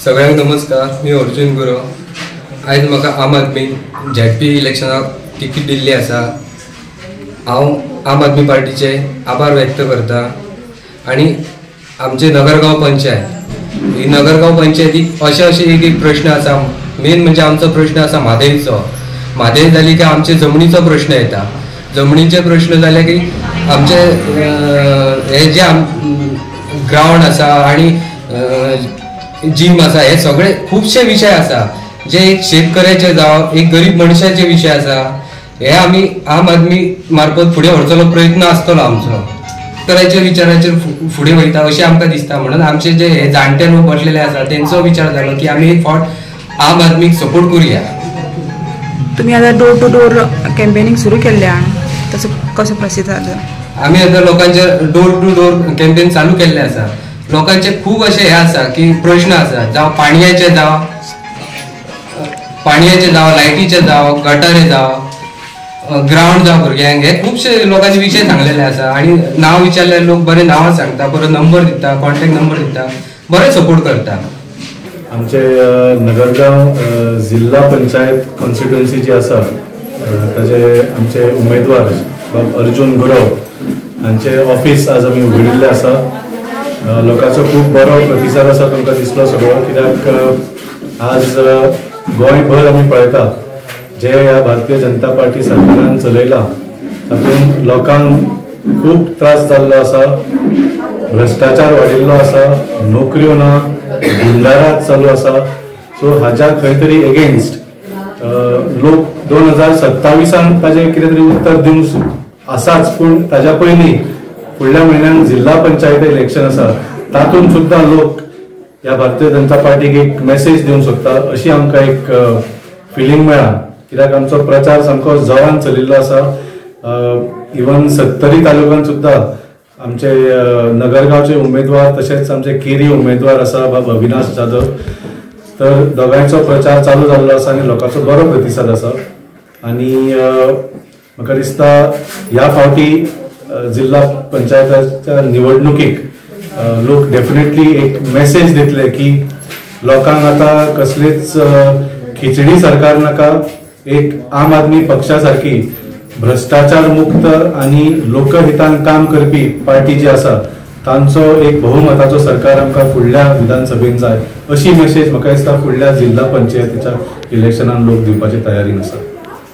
सगळ्यांक नमस्कार। मी अर्जुन गुरव। आज म्हाका आम आदमी झेडपी इलेक्शनाक टिकीट दिल्ली आसा। हांव आम आदमी पार्टीचे आभार व्यक्त करता। आणि आमचे नगरगांव पंचायत ही नगरगांव पंचायतीक अशे एक प्रश्न आसा। मेन म्हणजे आमचो प्रश्न आसा म्हादयचो। म्हादय जाली की आमचे जमनीचो प्रश्न येता। जमनीचे प्रश्न जाले की आमचे हे जे ग्राउंड आसा आणि जिम आसा, हे सगळे खूबशे विषय आसा जे एक शेतकऱ्याचे जावं एक गरीब मनशाचे विषय आसा। हे आमी आम आदमी मार्फत फुडें व्हरचो प्रयत्न आसतलो आमचो। शेतकऱ्याच्या विचाराचेर फुडें वयता अशें आमकां दिसता। म्हणून आमचे जे हे जाणटे लोक बसलेले आसा तेंचो विचार जालो की आमी एक फावट आम आदमीक सपोर्ट करूया। तुम्ही आता डोर टू डोर कॅम्पेनिंग सुरू केल्ल्या, तसो कसो प्रसिद्ध जाता? आमी आता लोकांचे डोर टू डोर कॅम्पेन चालू केल्ले आसा। लोकांचे खूप असे हे आसा की प्रश्न आसा, जावं पाणयाचे जावं लायटीचे जावं गटारे जावं ग्राउंड जावं भुरग्यांक, हे खूपशे लोकांचे विषय सांगलेले आसा। आणि नाव विचारले लोक बरे नांव सांगता, परत नंबर दिता, कॉन्टॅक्ट नंबर दिता, बरे सपोर्ट करता। आमचे नगरगांव जिल्हा पंचायत कॉन्स्टिट्युएन्सी जी आसा ताचे आमचे उमेदवार अर्जुन गुरव हांचे ऑफिस आज आमी उगडिल्ले आसा। लोकांचो खूप बरो प्रतिसाद आसा, तुमकां दिसलो सगळो। कित्याक आज गोंयभर आमी पळयता जे ह्या भारतीय जनता पार्टी सरकारान चलयला तातूंत लोकांक खूब त्रास जाल्लो आसा, भ्रष्टाचार वाडिल्लो आसा, नोकऱ्यो ना, गुंडाराज चालू आसा। सो हाच्या खंय तरी एगेन्स्ट लोक 2027 ताजे कितें तरी उत्तर दिवंक आसाच। पूण ताच्या पयलीं फुडल्या म्हयन्यान जिल्हा पंचायत इलेक्शन आसा, तातूंत सुद्दां लोक ह्या भारतीय जनता पार्टीक एक मेसेज दिवंक सोदता अशी आमकां एक फिलींग मेळ्ळा। कित्याक आमचो प्रचार सामको जोरान चलिल्लो आसा। इवन 70 तालुक्यांत सुद्दां आमचे नगरगांवचे उमेदवार तशेंच आमचे केरी उमेदवार आसा अविनाश जाधव, तर दोगांयचो प्रचार चालू जाल्लो आसा आनी लोकांचो बरो प्रतिसाद आसा। आनी म्हाका दिसता ह्या फावटी जिल्हा पंचायताच्या निवडणुकीक लोक डेफिनेटली एक मेसेज दितले की लोकांक आता कसलीच खिचडी सरकार नाका, एक आम आदमी पक्षा सारखी भ्रष्टाचार मुक्त आणि लोकहितान काम करपी पार्टी जी आसा तांचो एक बहुमताचो सरकार आमकां फुडल्या विधानसभेन जाय अशी मेसेज म्हाका दिसता फुडल्या जिल्हा पंचायतीच्या इलेक्शनान लोक दिवपाचे तयारीन आसा।